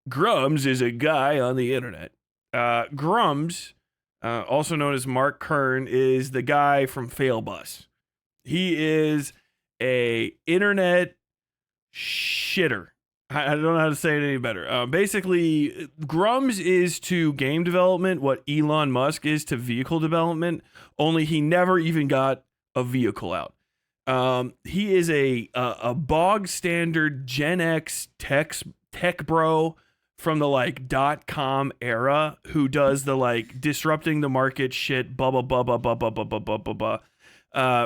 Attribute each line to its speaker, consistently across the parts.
Speaker 1: Grummz is a guy on the internet. Grummz, also known as Mark Kern, is the guy from Failbus. He is a internet shitter. I don't know how to say it any better. Basically, Grummz is to game development what Elon Musk is to vehicle development, only he never even got a vehicle out. He is a bog standard Gen X tech bro from the like .com era who does the like disrupting the market shit, blah blah blah blah blah blah blah blah blah blah blah.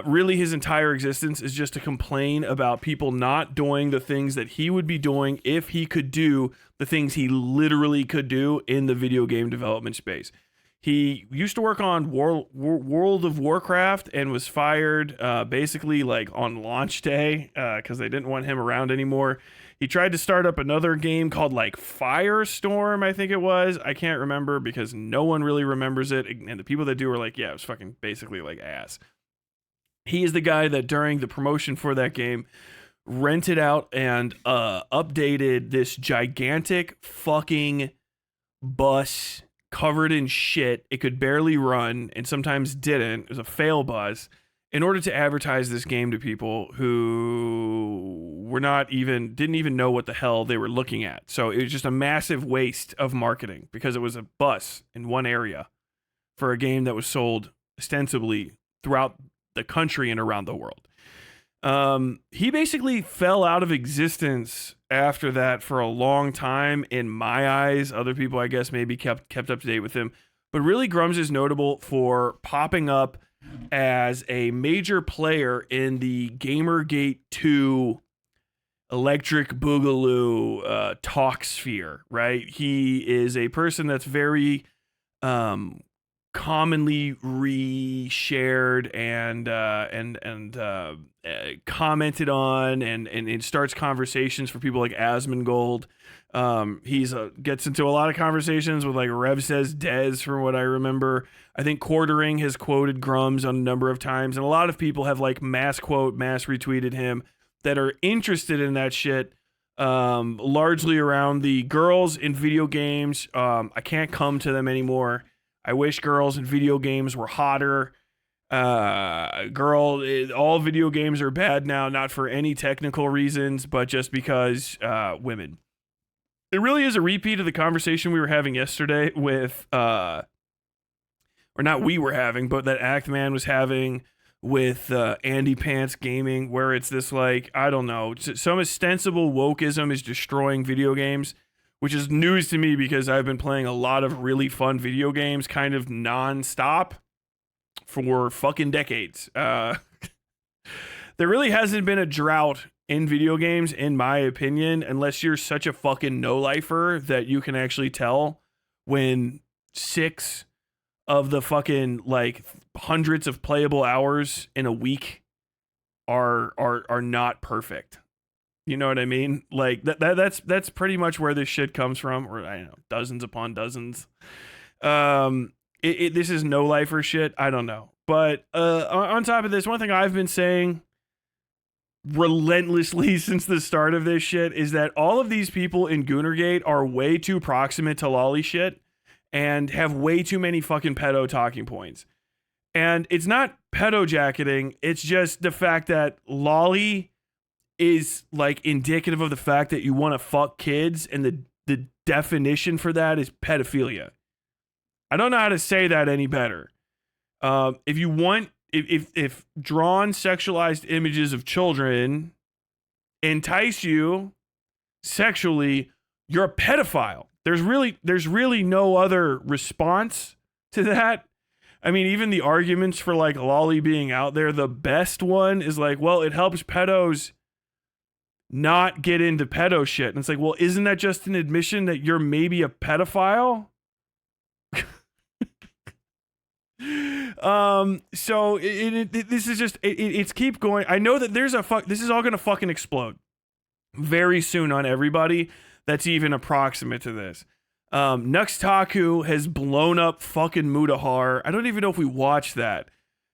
Speaker 1: Really, his entire existence is just to complain about people not doing the things that he would be doing if he could do the things he literally could do in the video game development space. He used to work on World of Warcraft and was fired basically like on launch day because they didn't want him around anymore. He tried to start up another game called like Firestorm, I think it was. I can't remember because no one really remembers it. And the people that do are like, yeah, it was fucking basically like ass. He is the guy that during the promotion for that game rented out and updated this gigantic fucking bus covered in shit. It could barely run and sometimes didn't. It was a fail bus in order to advertise this game to people who didn't even know what the hell they were looking at. So it was just a massive waste of marketing because it was a bus in one area for a game that was sold ostensibly throughout the country and around the world. He basically fell out of existence after that for a long time in my eyes. Other people, I guess, maybe kept up to date with him. But really, Grummz is notable for popping up as a major player in the Gamergate 2 Electric Boogaloo talk sphere, right? He is a person that's very commonly reshared and commented on and it starts conversations for people like Asmongold. He's gets into a lot of conversations with like Rev Says Dez from what I remember. I think Quartering has quoted Grummz on a number of times and a lot of people have like mass retweeted him that are interested in that shit. Largely around the girls in video games. I can't come to them anymore. I wish girls in video games were hotter. All video games are bad now, not for any technical reasons, but just because women. It really is a repeat of the conversation we were having yesterday with, or not we were having, but that Act Man was having with Andy Pants Gaming, where it's this like, I don't know, some ostensible wokeism is destroying video games. Which is news to me because I've been playing a lot of really fun video games kind of nonstop for fucking decades. There really hasn't been a drought in video games, in my opinion, unless you're such a fucking no-lifer that you can actually tell when 6 of the fucking like hundreds of playable hours in a week are not perfect. You know what I mean? Like that's pretty much where this shit comes from, or I don't know, dozens upon dozens. This is no lifer shit. I don't know, but on top of this, one thing I've been saying relentlessly since the start of this shit is that all of these people in Goonergate are way too proximate to lolly shit and have way too many fucking pedo talking points. And it's not pedo jacketing; it's just the fact that lolly is like indicative of the fact that you want to fuck kids, and the definition for that is pedophilia. I don't know how to say that any better. If you want, if drawn sexualized images of children entice you sexually, you're a pedophile. There's really no other response to that. I mean, even the arguments for like lolly being out there, the best one is like, well, it helps pedos not get into pedo shit. And it's like, well, isn't that just an admission that you're maybe a pedophile? So this is just, it's keep going. I know that this is all going to fucking explode very soon on everybody that's even approximate to this. Nuxtaku has blown up fucking Mutahar. I don't even know if we watched that.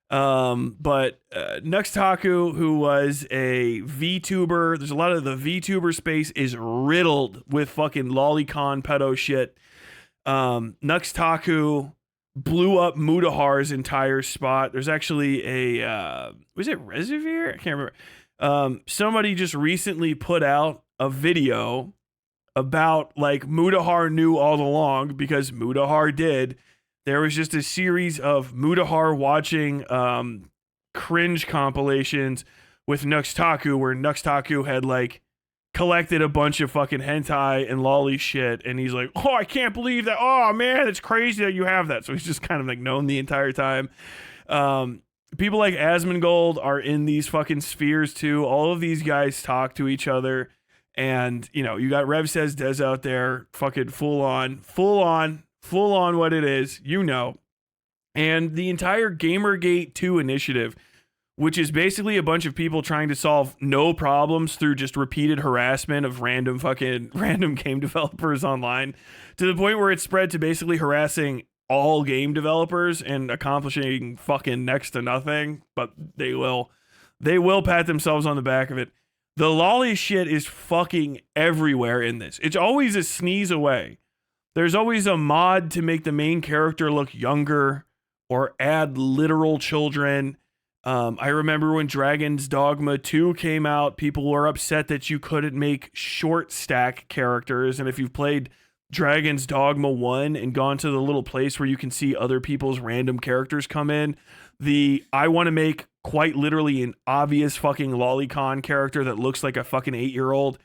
Speaker 1: But Nuxtaku, who was a VTuber, there's a lot of the VTuber space is riddled with fucking lolicon pedo shit. Nuxtaku blew up Mudahar's entire spot. There's actually a was it Resurface? I can't remember. Somebody just recently put out a video about like Mudahar knew all along because Mudahar did. There was just a series of Mudahar watching cringe compilations with Nuxtaku where Nuxtaku had like collected a bunch of fucking hentai and lolly shit, and he's like, oh, I can't believe that. Oh man, it's crazy that you have that. So he's just kind of like known the entire time. People like Asmongold are in these fucking spheres too. All of these guys talk to each other, and you know, you got Rev Says Des out there, fucking full on what it is, you know. And the entire Gamergate 2 initiative, which is basically a bunch of people trying to solve no problems through just repeated harassment of random game developers online, to the point where it's spread to basically harassing all game developers and accomplishing fucking next to nothing, but they will pat themselves on the back of it. The lolly shit is fucking everywhere in this. It's always a sneeze away. There's always a mod to make the main character look younger or add literal children. I remember when Dragon's Dogma 2 came out, people were upset that you couldn't make short stack characters. And if you've played Dragon's Dogma 1 and gone to the little place where you can see other people's random characters come in, I want to make quite literally an obvious fucking lolicon character that looks like a fucking 8-year-old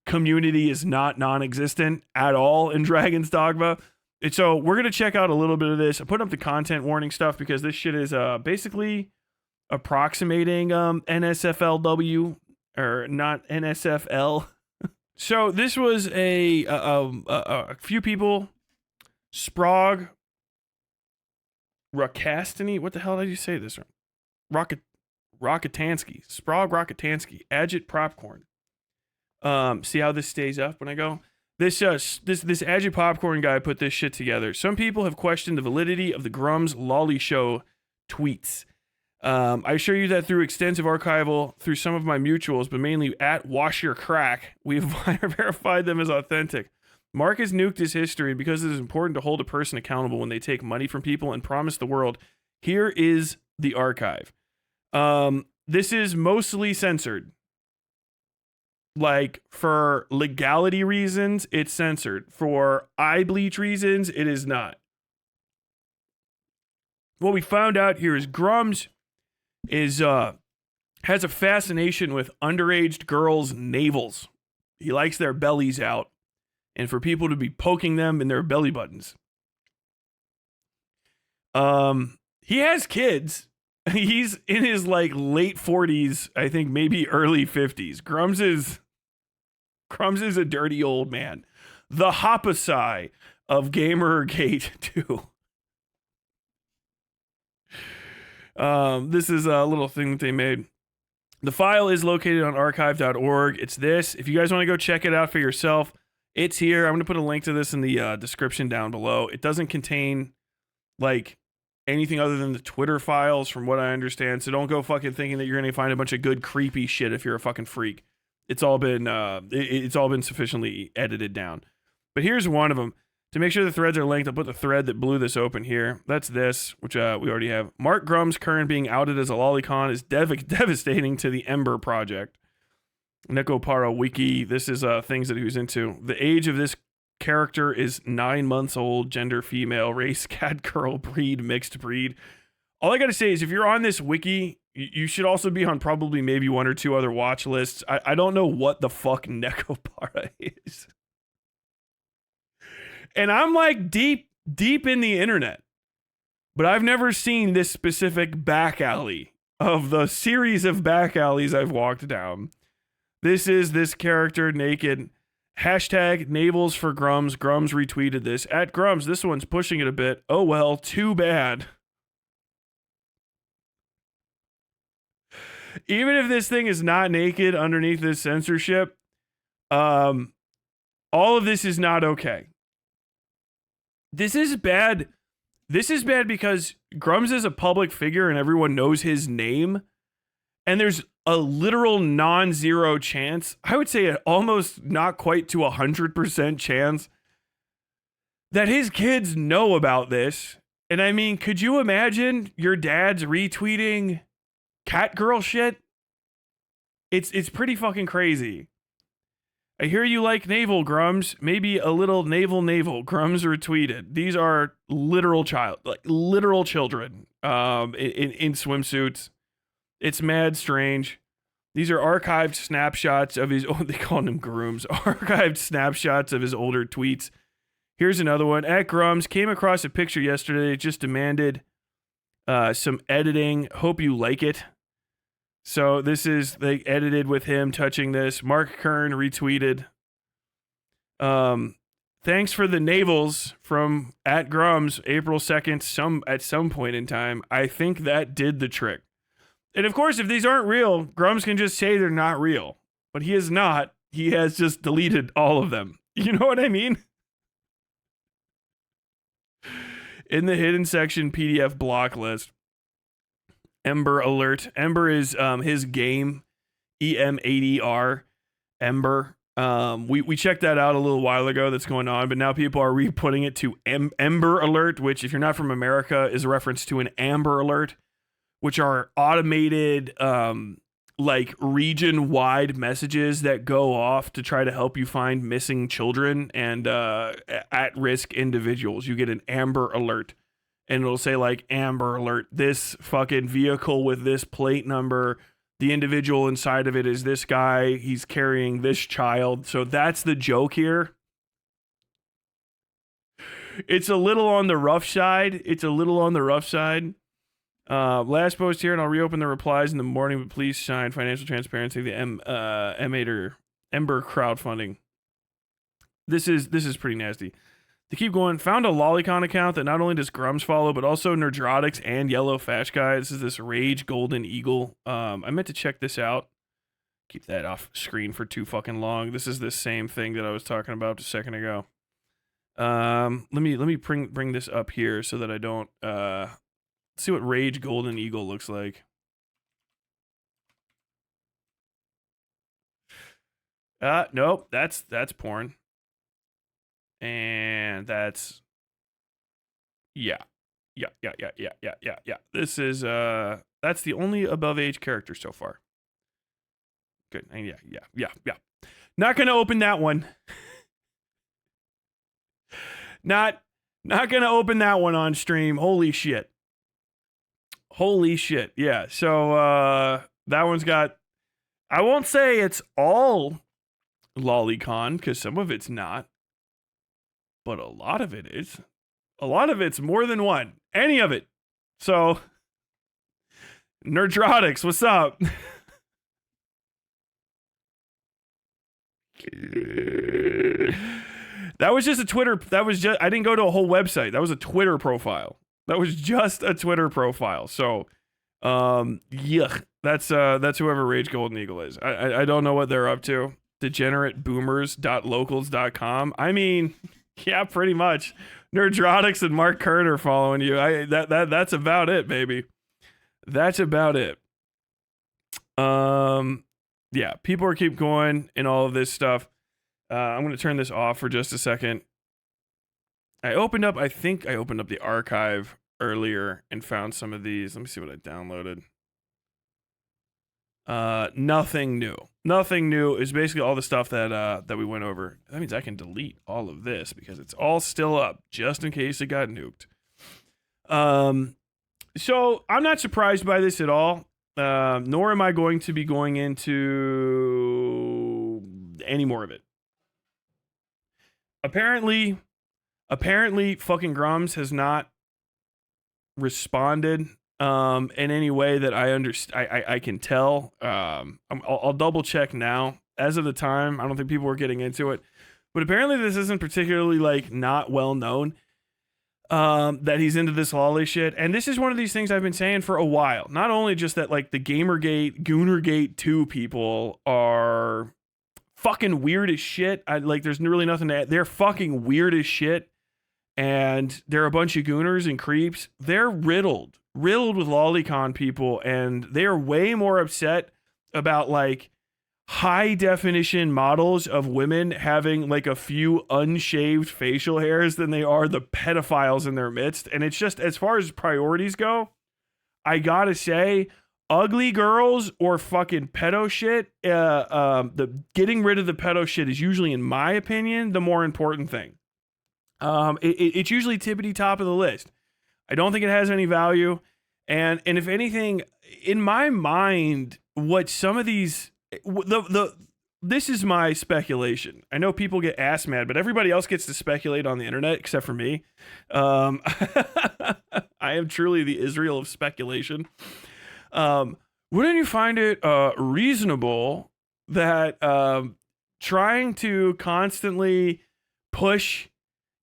Speaker 1: community is not non-existent at all in Dragon's Dogma. And so we're going to check out a little bit of this. I put up the content warning stuff because this shit is basically approximating NSFLW, or not NSFL. So this was a few people, Sprague, Rakastany, what the hell did you say this? Rocketansky, Sprague Rocketansky, Agit Popcorn. See how this stays up when I go? This Agit Popcorn guy put this shit together. Some people have questioned the validity of the Grummz Lolly Show tweets. I assure you that through extensive archival, through some of my mutuals, but mainly at Wash Your Crack, we've verified them as authentic. Mark has nuked his history because it is important to hold a person accountable when they take money from people and promise the world. Here is the archive. This is mostly censored. Like, for legality reasons, it's censored. For eye bleach reasons, it is not. What we found out here is Grummz has a fascination with underage girls' navels. He likes their bellies out, and for people to be poking them in their belly buttons. He has kids. He's in his like late 40s, I think maybe early 50s. Grummz is a dirty old man. The Hoppasai of Gamergate 2. This is a little thing that they made. The file is located on archive.org. It's this. If you guys want to go check it out for yourself, it's here. I'm going to put a link to this in the description down below. It doesn't contain like anything other than the Twitter files from what I understand. So don't go fucking thinking that you're going to find a bunch of good creepy shit if you're a fucking freak. It's all been sufficiently edited down. But here's one of them. To make sure the threads are linked, I'll put the thread that blew this open here. That's this, which we already have. Mark Grummz current being outed as a lolicon is devastating to the Ember project. Neko Paro Wiki, this is things that he was into. The age of this character is 9 months old, gender female, race cat girl, breed, mixed breed. All I gotta say is if you're on this wiki, you should also be on probably maybe one or two other watch lists. I don't know what the fuck Neko Para is. And I'm like deep in the internet, but I've never seen this specific back alley of the series of back alleys I've walked down. This is this character naked. Hashtag navels for Grummz. Grummz retweeted this. At Grummz, this one's pushing it a bit. Oh well, too bad. Even if this thing is not naked underneath this censorship, all of this is not okay. This is bad This is bad because Grummz is a public figure and everyone knows his name. And there's a literal non-zero chance, I would say almost not quite to 100% chance, that his kids know about this. And I mean, could you imagine your dad's retweeting cat girl shit? It's pretty fucking crazy. I hear you like navel, Grummz. Maybe a little navel. Grummz retweeted. These are literal children in swimsuits. It's mad strange. These are archived snapshots of his, they call him Grummz, archived snapshots of his older tweets. Here's another one. At Grummz, came across a picture yesterday. It just demanded some editing. Hope you like it. So this is, they edited with him touching this. Mark Kern retweeted. Thanks for the navels from at Grummz, April 2nd, at some point in time. I think that did the trick. And of course, if these aren't real, Grummz can just say they're not real. But he is not. He has just deleted all of them. You know what I mean? In the hidden section PDF block list, Ember alert. Ember is his game, EM80R, Ember. We checked that out a little while ago. That's going on, but now people are re-putting it to Ember alert, which, if you're not from America, is a reference to an Amber alert, which are automated, like region-wide messages that go off to try to help you find missing children and at-risk individuals. You get an Amber alert. And it'll say like, Amber alert, this fucking vehicle with this plate number, the individual inside of it is this guy, he's carrying this child. So that's the joke here. It's a little on the rough side. Last post here, and I'll reopen the replies in the morning, but please sign financial transparency, the M8 or Ember crowdfunding. This is pretty nasty. They keep going. Found a Lolicon account that not only does Grummz follow, but also Nerdrotics and Yellow Fash Guy. This is this Rage Golden Eagle. I meant to check this out. Keep that off screen for too fucking long. This is the same thing that I was talking about a second ago. Let me bring this up here so that I don't see what Rage Golden Eagle looks like. Nope, that's porn. And that's yeah. This is that's the only above age character so far. Good. And yeah. Not gonna open that one. Not gonna open that one on stream. Holy shit. Yeah. So that one's got, I won't say it's all Lolicon, because some of it's not. But a lot of it is. A lot of it's more than one. Any of it. So, Nerdrotics, what's up? That was just a Twitter. I didn't go to a whole website. That was a Twitter profile. That was just a Twitter profile. So, yuck. That's whoever Rage Golden Eagle is. I don't know what they're up to. Degenerateboomers.locals.com. I mean, yeah, pretty much. Nerdrotics and Mark Kern are following you. That's about it, baby. That's about it. Yeah, people are keep going in all of this stuff. I'm going to turn this off for just a second. I think I opened up the archive earlier and found some of these. Let me see what I downloaded. Nothing new. Nothing new is basically all the stuff that we went over. That means I can delete all of this because it's all still up just in case it got nuked. So I'm not surprised by this at all. Nor am I going to be going into any more of it. Apparently fucking Grummz has not responded in any way that I can tell. I'll double check now. As of the time, I don't think people were getting into it, but apparently this isn't particularly like not well known that he's into this lolly shit. And this is one of these things I've been saying for a while. Not only just that like the Gamergate, Goonergate 2 people are fucking weird as shit. There's really nothing to add. They're fucking weird as shit. and they're a bunch of gooners and creeps. They're riddled with Lolicon people, and they are way more upset about like high definition models of women having like a few unshaved facial hairs than they are the pedophiles in their midst. And it's just, as far as priorities go, I gotta say, ugly girls or fucking pedo shit, the getting rid of the pedo shit is usually, in my opinion, the more important thing. It's usually tippity top of the list. I don't think it has any value. And if anything, in my mind, what some of these, this is my speculation. I know people get ass mad, but everybody else gets to speculate on the internet except for me. I am truly the Israel of speculation. Wouldn't you find it reasonable that trying to constantly push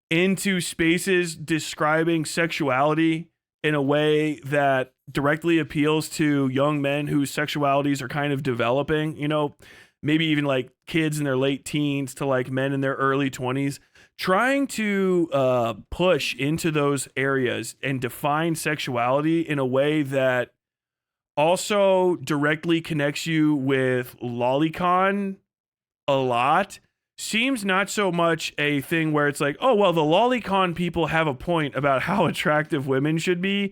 Speaker 1: into spaces describing sexuality in a way that directly appeals to young men whose sexualities are kind of developing, you know, maybe even like kids in their late teens to like men in their early 20s, trying to push into those areas and define sexuality in a way that also directly connects you with Lolicon a lot seems not so much a thing where it's like, oh, well, the Lolicon people have a point about how attractive women should be,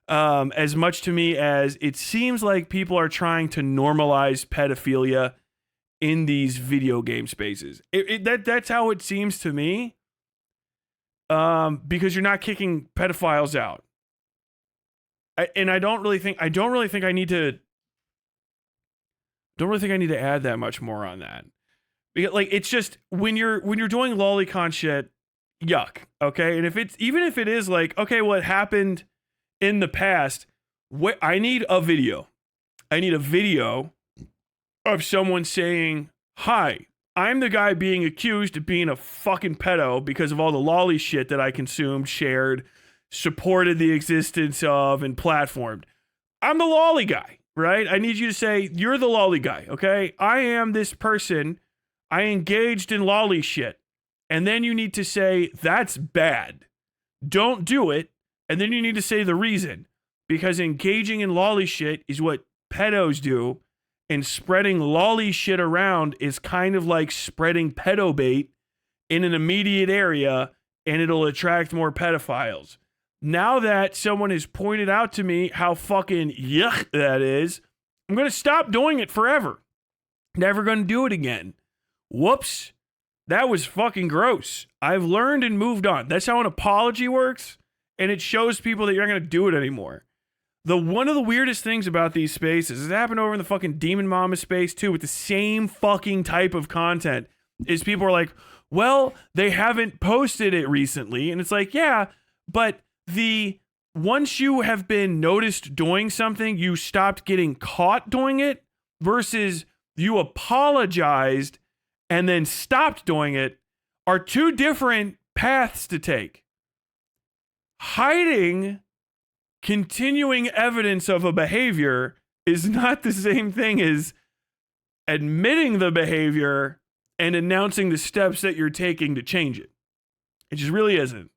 Speaker 1: as much to me as it seems like people are trying to normalize pedophilia in these video game spaces. That's how it seems to me, because you're not kicking pedophiles out. I don't really think I need to add that much more on that. Because, like, it's just when you're doing Lolicon shit, yuck. Okay, and if it is like, okay, what happened in the past, I need a video. I need a video of someone saying, "Hi, I'm the guy being accused of being a fucking pedo because of all the lolly shit that I consumed, shared, supported the existence of, and platformed. I'm the lolly guy, right? I need you to say, you're the lolly guy, okay? I am this person. I engaged in lolly shit." And then you need to say, that's bad. Don't do it. And then you need to say the reason. Because engaging in lolly shit is what pedos do. And spreading lolly shit around is kind of like spreading pedo bait in an immediate area, and it'll attract more pedophiles. Now that someone has pointed out to me how fucking yuck that is, I'm going to stop doing it forever. Never going to do it again. Whoops. That was fucking gross. I've learned and moved on. That's how an apology works, and it shows people that you're not going to do it anymore. One of the weirdest things about these spaces, it happened over in the fucking Demon Mama space too, with the same fucking type of content, is people are like, well, they haven't posted it recently. And it's like, yeah, but once you have been noticed doing something, you stopped getting caught doing it, versus you apologized and then stopped doing it, are two different paths to take. Hiding continuing evidence of a behavior is not the same thing as admitting the behavior and announcing the steps that you're taking to change it. It just really isn't.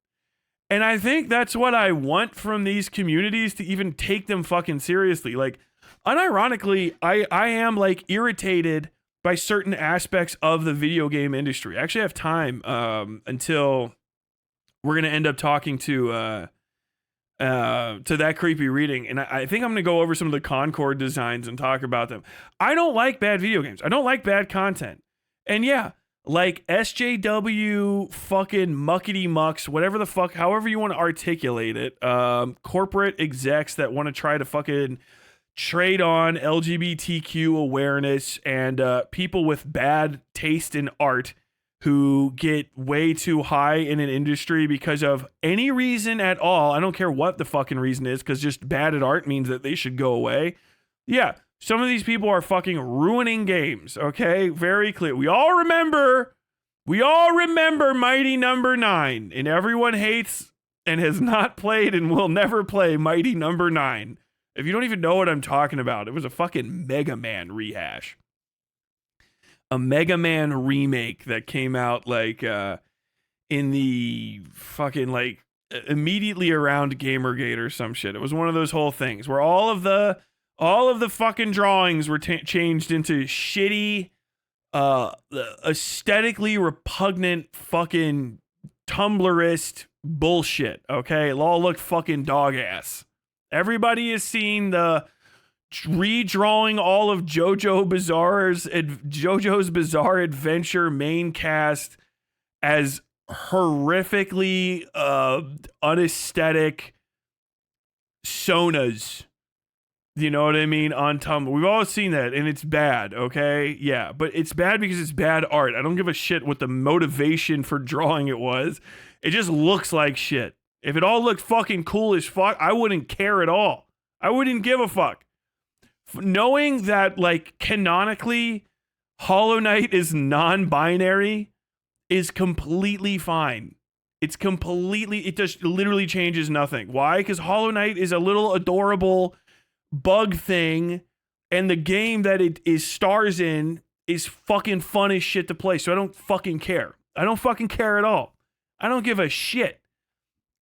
Speaker 1: And I think that's what I want from these communities, to even take them fucking seriously. Like, unironically, I am like irritated by certain aspects of the video game industry. I actually have time until we're going to end up talking to that creepy reading. And I think I'm going to go over some of the Concord designs and talk about them. I don't like bad video games. I don't like bad content. And yeah, like SJW fucking muckety mucks, whatever the fuck, however you want to articulate it, corporate execs that want to try to fucking trade on LGBTQ awareness, and people with bad taste in art who get way too high in an industry because of any reason at all. I don't care what the fucking reason is, because just bad at art means that they should go away. Yeah, some of these people are fucking ruining games, okay? Very clear. We all remember Mighty Number 9, and everyone hates and has not played and will never play Mighty Number 9. If you don't even know what I'm talking about, it was a fucking Mega Man rehash. A Mega Man remake that came out like in the fucking like immediately around Gamergate or some shit. It was one of those whole things where all of the fucking drawings were changed into shitty, aesthetically repugnant fucking Tumblrist bullshit. Okay, it all looked fucking dog ass. Everybody has seen the redrawing all of JoJo's Bizarre Adventure main cast as horrifically unesthetic sonas. You know what I mean? On Tumblr. We've all seen that, and it's bad, okay? Yeah, but it's bad because it's bad art. I don't give a shit what the motivation for drawing it was. It just looks like shit. If it all looked fucking cool as fuck, I wouldn't care at all. I wouldn't give a fuck. Knowing that, like, canonically, Hollow Knight is non-binary is completely fine. It just literally changes nothing. Why? Because Hollow Knight is a little adorable bug thing, and the game that it stars in is fucking fun as shit to play, so I don't fucking care. I don't fucking care at all. I don't give a shit.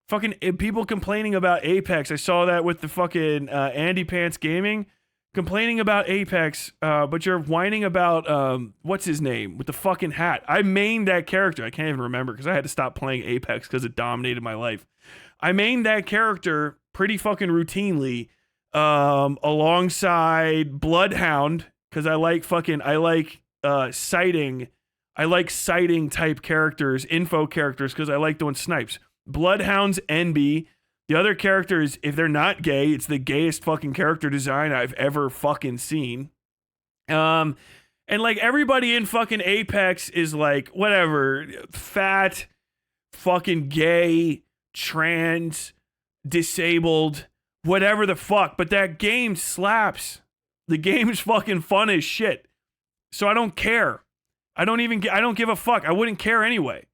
Speaker 1: Fucking people complaining about Apex. I saw that with the fucking Andy Pants Gaming complaining about Apex, but you're whining about what's his name with the fucking hat. I mained that character. I can't even remember because I had to stop playing Apex because it dominated my life. I mained that character pretty fucking routinely alongside Bloodhound because I like sighting. I like sighting type characters, info characters, because I like doing snipes. Bloodhound's NB. The other characters, if they're not gay, it's the gayest fucking character design I've ever fucking seen. And like everybody in fucking Apex is like, whatever, fat, fucking gay, trans, disabled, whatever the fuck. But that game slaps. The game's fucking fun as shit. So I don't care. I don't give a fuck. I wouldn't care anyway.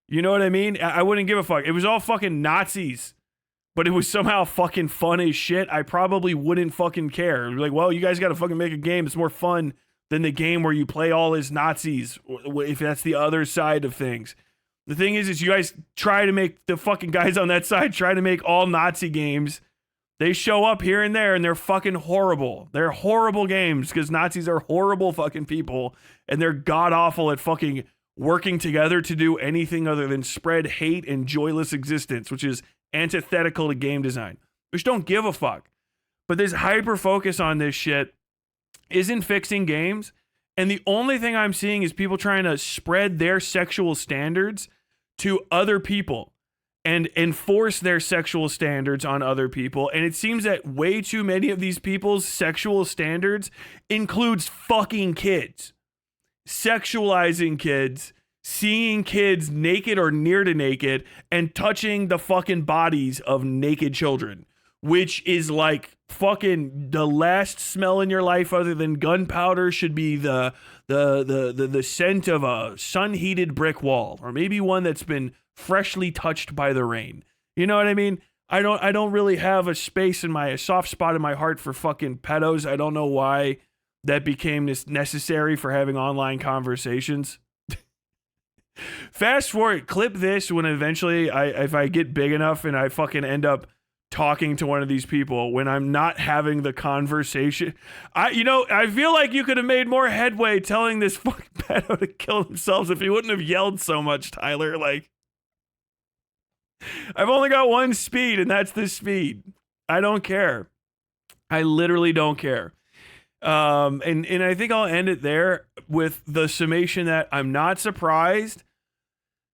Speaker 1: You know what I mean? I wouldn't give a fuck. It was all fucking Nazis, but it was somehow fucking fun as shit. I probably wouldn't fucking care. Like, well, you guys got to fucking make a game that's more fun than the game where you play all as Nazis, if that's the other side of things. The thing is you guys try to make the fucking guys on that side try to make all Nazi games. They show up here and there and they're fucking horrible. They're horrible games because Nazis are horrible fucking people and they're god awful at fucking working together to do anything other than spread hate and joyless existence, which is antithetical to game design. Which don't give a fuck. But this hyper focus on this shit isn't fixing games. And the only thing I'm seeing is people trying to spread their sexual standards to other people and enforce their sexual standards on other people. And it seems that way too many of these people's sexual standards includes fucking kids. Sexualizing kids, seeing kids naked or near to naked, and touching the fucking bodies of naked children, which is like fucking the last smell in your life other than gunpowder should be the scent of a sun-heated brick wall, or maybe one that's been freshly touched by the rain. You know what I mean? I don't really have a soft spot in my heart for fucking pedos. I don't know why that became this necessary for having online conversations. Fast forward, clip this when eventually if I get big enough and I fucking end up talking to one of these people when I'm not having the conversation. I feel like you could have made more headway telling this fucking pedo to kill themselves if he wouldn't have yelled so much, Tyler. Like, I've only got one speed, and that's the speed. I don't care. I literally don't care. And I think I'll end it there with the summation that I'm not surprised.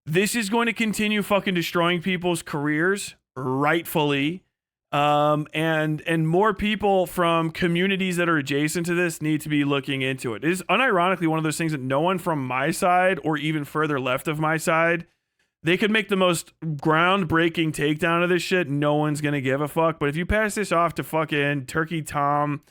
Speaker 1: This is going to continue fucking destroying people's careers, rightfully. And more people from communities that are adjacent to this need to be looking into it. It is unironically one of those things that no one from my side or even further left of my side, they could make the most groundbreaking takedown of this shit. No one's going to give a fuck. But if you pass this off to fucking Turkey Tom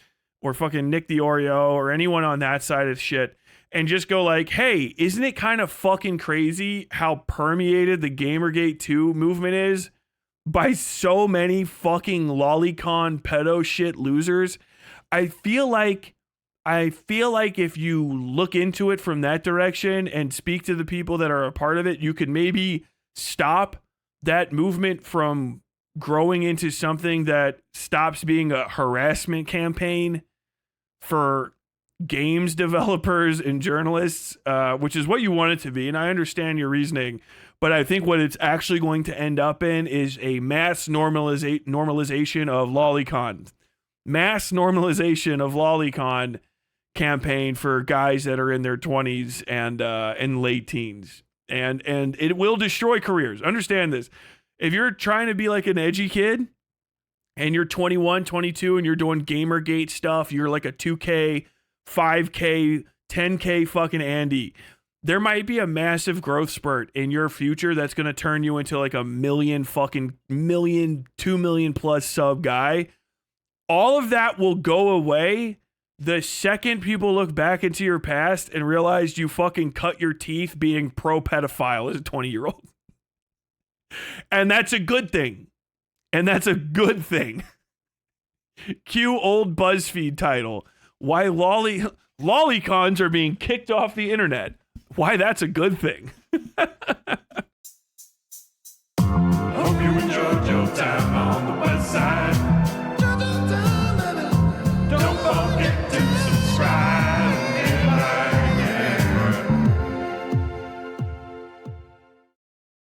Speaker 1: or fucking Nick the Oreo or anyone on that side of shit and just go like, hey, isn't it kind of fucking crazy how permeated the Gamergate 2 movement is by so many fucking lolicon pedo shit losers? I feel like if you look into it from that direction and speak to the people that are a part of it, you could maybe stop that movement from growing into something that stops being a harassment campaign for games developers and journalists, which is what you want it to be. And I understand your reasoning, but I think what it's actually going to end up in is a mass normalization of Lolicon. Mass normalization of Lolicon campaign for guys that are in their 20s and late teens. And it will destroy careers. Understand this. If you're trying to be like an edgy kid and you're 21, 22 and you're doing Gamergate stuff, you're like a 2K, 5K, 10K fucking Andy, there might be a massive growth spurt in your future that's going to turn you into like a million, 2 million plus sub guy. All of that will go away the second people look back into your past and realize you fucking cut your teeth being pro-pedophile as a 20-year-old. And that's a good thing. And that's a good thing. Cue old BuzzFeed title. Why lolicons are being kicked off the internet. Why that's a good thing.
Speaker 2: Hope you enjoyed your time on the Westside.